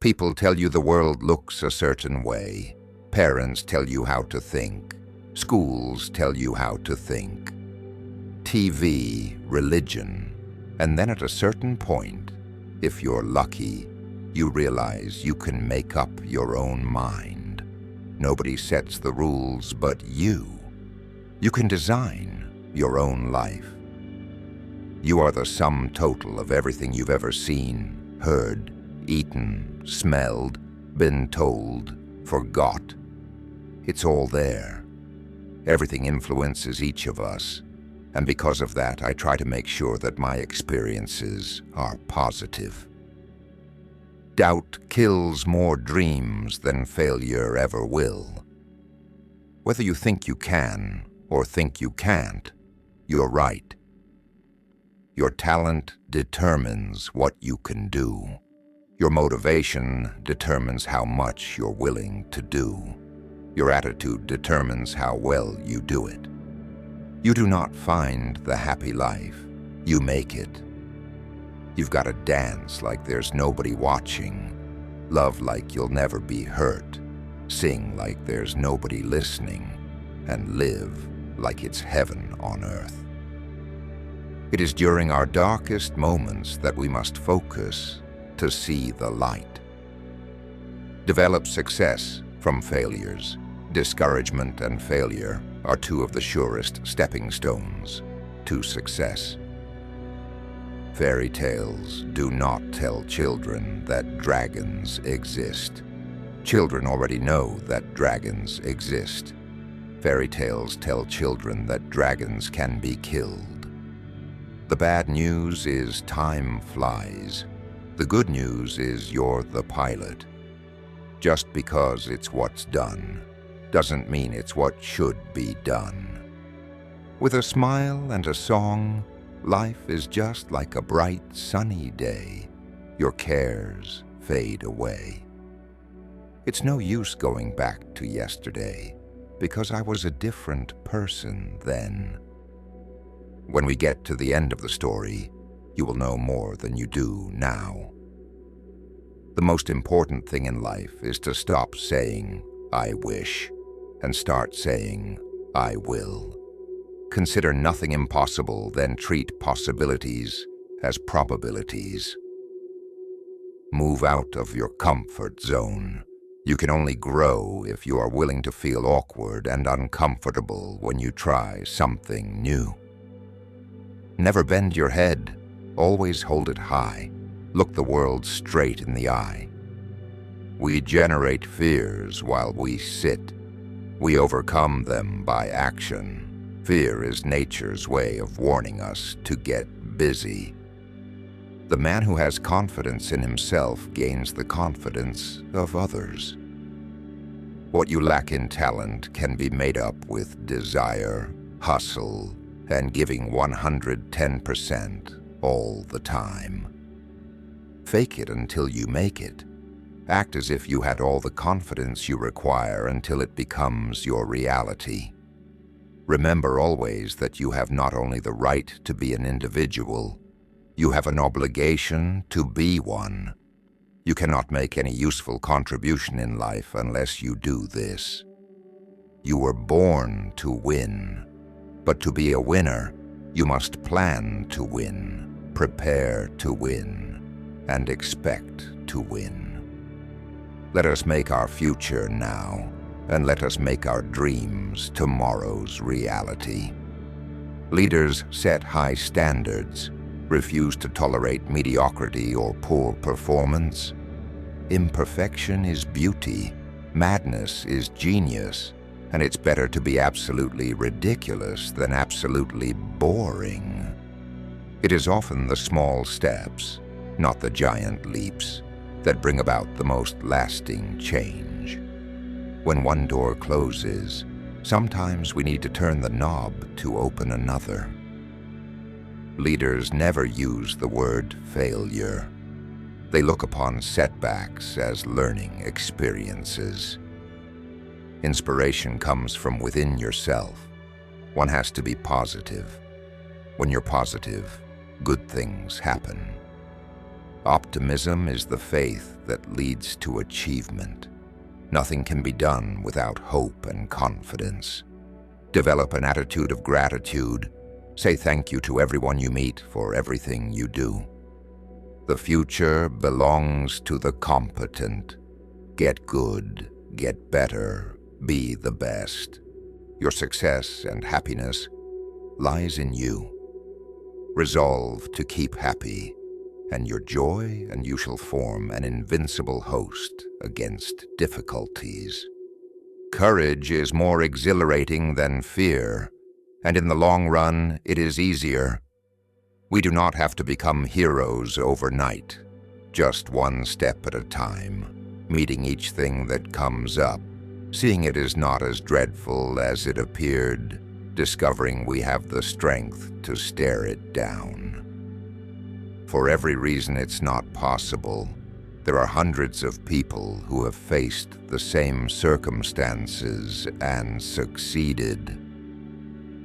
People tell you the world looks a certain way. Parents tell you how to think. Schools tell you how to think. TV, religion, and then at a certain point, if you're lucky, you realize you can make up your own mind. Nobody sets the rules but you. You can design your own life. You are the sum total of everything you've ever seen, heard, eaten, smelled, been told, forgot. It's all there. Everything influences each of us, and because of that, I try to make sure that my experiences are positive. Doubt kills more dreams than failure ever will. Whether you think you can or think you can't, you're right. Your talent determines what you can do. Your motivation determines how much you're willing to do. Your attitude determines how well you do it. You do not find the happy life, you make it. You've got to dance like there's nobody watching, love like you'll never be hurt, sing like there's nobody listening, and live like it's heaven on earth. It is during our darkest moments that we must focus to see the light. Develop success from failures. Discouragement and failure are two of the surest stepping stones to success. Fairy tales do not tell children that dragons exist. Children already know that dragons exist. Fairy tales tell children that dragons can be killed. The bad news is time flies. The good news is you're the pilot. Just because it's what's done doesn't mean it's what should be done. With a smile and a song, life is just like a bright, sunny day. Your cares fade away. It's no use going back to yesterday, because I was a different person then. When we get to the end of the story, you will know more than you do now. The most important thing in life is to stop saying, "I wish," and start saying, "I will." Consider nothing impossible, then treat possibilities as probabilities. Move out of your comfort zone. You can only grow if you are willing to feel awkward and uncomfortable when you try something new. Never bend your head. Always hold it high. Look the world straight in the eye. We generate fears while we sit. We overcome them by action. Fear is nature's way of warning us to get busy. The man who has confidence in himself gains the confidence of others. What you lack in talent can be made up with desire, hustle, and giving 110% all the time. Fake it until you make it. Act as if you had all the confidence you require until it becomes your reality. Remember always that you have not only the right to be an individual, you have an obligation to be one. You cannot make any useful contribution in life unless you do this. You were born to win, but to be a winner, you must plan to win, prepare to win, and expect to win. Let us make our future now, and let us make our dreams tomorrow's reality. Leaders set high standards, refuse to tolerate mediocrity or poor performance. Imperfection is beauty, madness is genius, and it's better to be absolutely ridiculous than absolutely boring. It is often the small steps, not the giant leaps, that bring about the most lasting change. When one door closes, sometimes we need to turn the knob to open another. Leaders never use the word failure. They look upon setbacks as learning experiences. Inspiration comes from within yourself. One has to be positive. When you're positive, good things happen. Optimism is the faith that leads to achievement. Nothing can be done without hope and confidence. Develop an attitude of gratitude. Say thank you to everyone you meet for everything you do. The future belongs to the competent. Get good, get better, be the best. Your success and happiness lies in you. Resolve to keep happy, and your joy and you shall form an invincible host against difficulties. Courage is more exhilarating than fear, and in the long run, it is easier. We do not have to become heroes overnight, just one step at a time, meeting each thing that comes up, seeing it is not as dreadful as it appeared, discovering we have the strength to stare it down. For every reason it's not possible, there are hundreds of people who have faced the same circumstances and succeeded.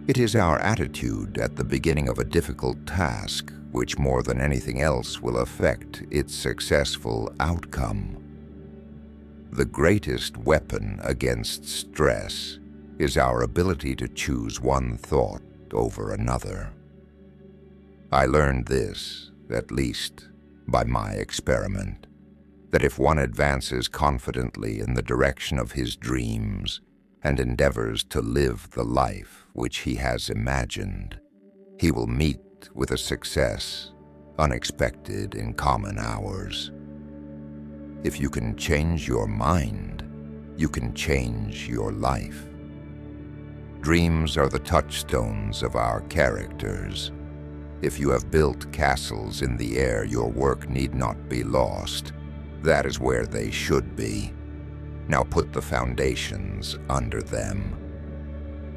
It is our attitude at the beginning of a difficult task which more than anything else will affect its successful outcome. The greatest weapon against stress is our ability to choose one thought over another. I learned this, at least by my experiment, that if one advances confidently in the direction of his dreams and endeavors to live the life which he has imagined, he will meet with a success unexpected in common hours. If you can change your mind, you can change your life. Dreams are the touchstones of our characters. If you have built castles in the air, your work need not be lost. That is where they should be. Now put the foundations under them.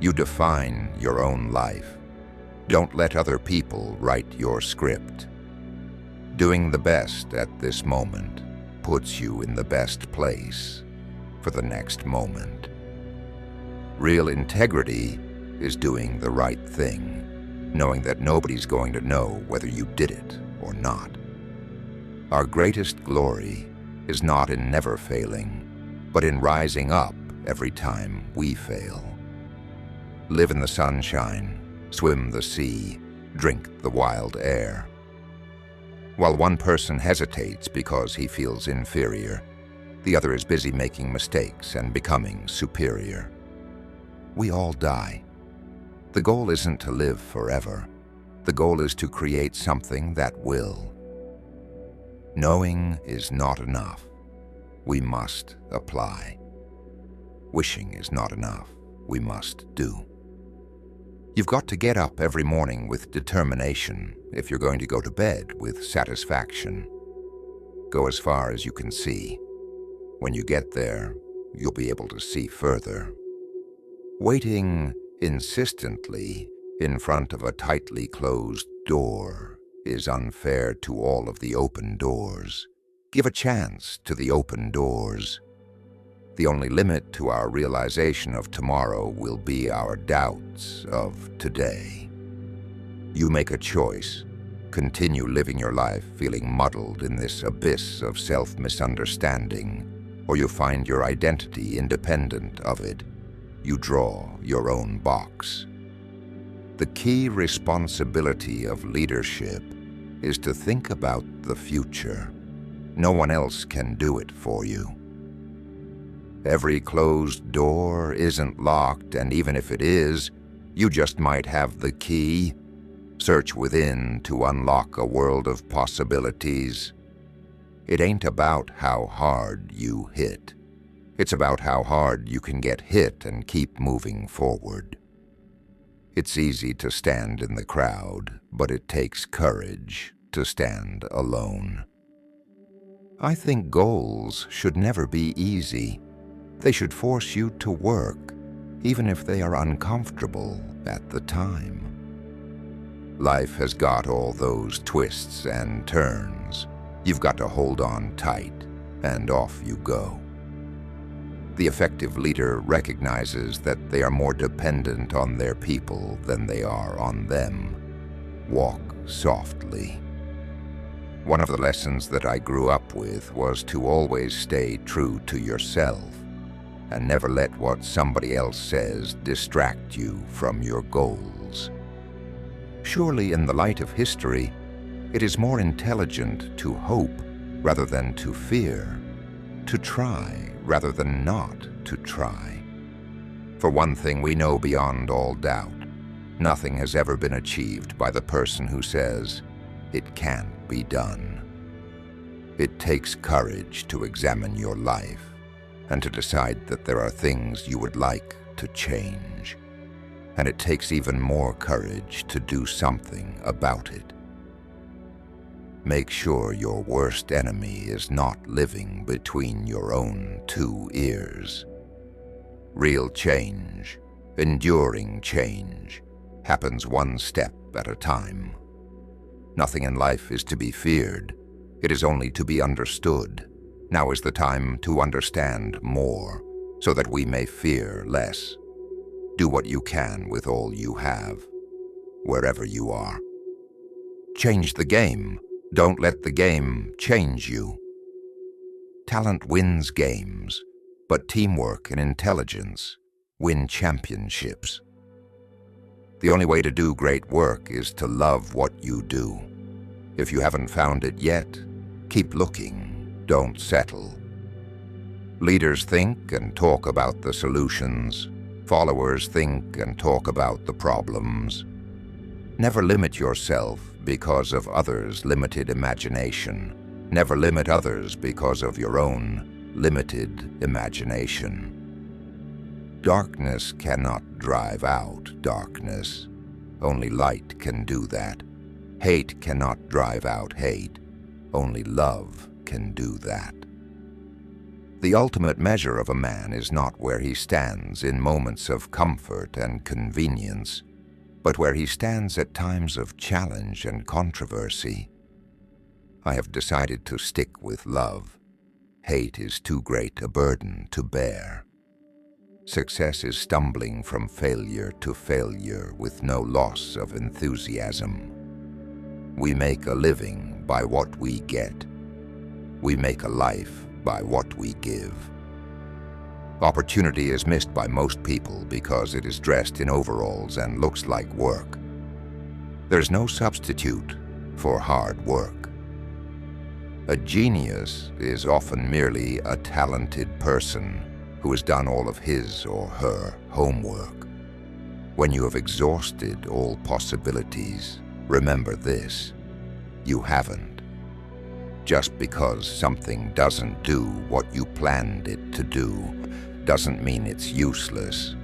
You define your own life. Don't let other people write your script. Doing the best at this moment puts you in the best place for the next moment. Real integrity is doing the right thing, knowing that nobody's going to know whether you did it or not. Our greatest glory is not in never failing, but in rising up every time we fail. Live in the sunshine, swim the sea, drink the wild air. While one person hesitates because he feels inferior, the other is busy making mistakes and becoming superior. We all die. The goal isn't to live forever. The goal is to create something that will. Knowing is not enough. We must apply. Wishing is not enough. We must do. You've got to get up every morning with determination if you're going to go to bed with satisfaction. Go as far as you can see. When you get there, you'll be able to see further. Waiting insistently in front of a tightly closed door is unfair to all of the open doors. Give a chance to the open doors. The only limit to our realization of tomorrow will be our doubts of today. You make a choice. Continue living your life feeling muddled in this abyss of self-misunderstanding, or you find your identity independent of it. You draw your own box. The key responsibility of leadership is to think about the future. No one else can do it for you. Every closed door isn't locked, and even if it is, you just might have the key. Search within to unlock a world of possibilities. It ain't about how hard you hit. It's about how hard you can get hit and keep moving forward. It's easy to stand in the crowd, but it takes courage to stand alone. I think goals should never be easy. They should force you to work, even if they are uncomfortable at the time. Life has got all those twists and turns. You've got to hold on tight, and off you go. The effective leader recognizes that they are more dependent on their people than they are on them. Walk softly. One of the lessons that I grew up with was to always stay true to yourself and never let what somebody else says distract you from your goals. Surely, in the light of history, it is more intelligent to hope rather than to fear, to try rather than not to try. For one thing we know beyond all doubt, nothing has ever been achieved by the person who says, "It can't be done." It takes courage to examine your life and to decide that there are things you would like to change. And it takes even more courage to do something about it. Make sure your worst enemy is not living between your own two ears. Real change, enduring change, happens one step at a time. Nothing in life is to be feared. It is only to be understood. Now is the time to understand more, so that we may fear less. Do what you can with all you have, wherever you are. Change the game. Don't let the game change you. Talent wins games, but teamwork and intelligence win championships. The only way to do great work is to love what you do. If you haven't found it yet, keep looking, don't settle. Leaders think and talk about the solutions. Followers think and talk about the problems. Never limit yourself because of others' limited imagination. Never limit others because of your own limited imagination. Darkness cannot drive out darkness. Only light can do that. Hate cannot drive out hate. Only love can do that. The ultimate measure of a man is not where he stands in moments of comfort and convenience, but where he stands at times of challenge and controversy. I have decided to stick with love. Hate is too great a burden to bear. Success is stumbling from failure to failure with no loss of enthusiasm. We make a living by what we get. We make a life by what we give. Opportunity is missed by most people because it is dressed in overalls and looks like work. There's no substitute for hard work. A genius is often merely a talented person who has done all of his or her homework. When you have exhausted all possibilities, remember this: you haven't. Just because something doesn't do what you planned it to do doesn't mean it's useless.